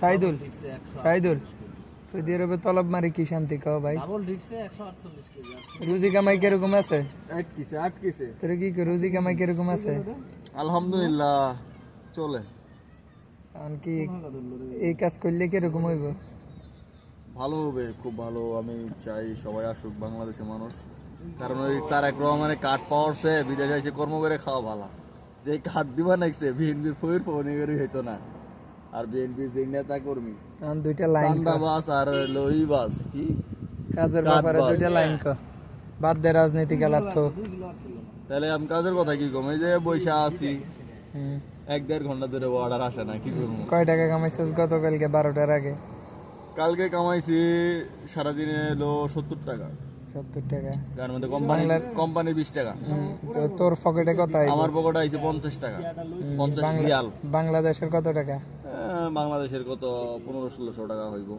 Saidul Saidul Saudi আরবে তলব মারি কি শান্তি কও ভাই? রুজি কামাই কিরকম আছে? তোর কি রুজি কামাই কিরকম আছে? আলহামদুলিল্লাহ চলে। কি এই কাজ করলে কিরকম হইব? ভালো হবে, খুব ভালো। আমি চাই সবাই আসুক বাংলাদেশের মানুষ, কারণ ওই তারেক রহমানের কার্ড পাওয়ারছে বিদেশে এসে কর্ম করে খাওয়া ভালো। যে কার্ড দিবা নাকছে বিএনপির ফয়ের ফোনে করে হইতো না। আর বিএনপির যে নেতা কর্মী দুইটা লাইন বাস আর লই বাস কি কাজের ব্যাপারে দুইটা লাইন বাদ দে রাজনীতি গেলার তো। তাহলে আমি কাজের কথা কি কম, এই যে বৈশা আছি 1-1.5 ঘন্টা ধরে অর্ডার আসে না, কি করবো? কয় টাকা কামাইছিস গতকালকে 12টার আগে? কালকে কামাইছি সারাদিনে এলো 70 টাকা। 70 টাকা? তার মধ্যে কোম্পানির 20 টাকা। তো তোর পকেটে কত? আমার পকেটে আইছে 50 টাকা। 50 রিয়াল। বাংলাদেশের কত টাকা? বাংলাদেশের কত 1500-1600 টাকা হইব।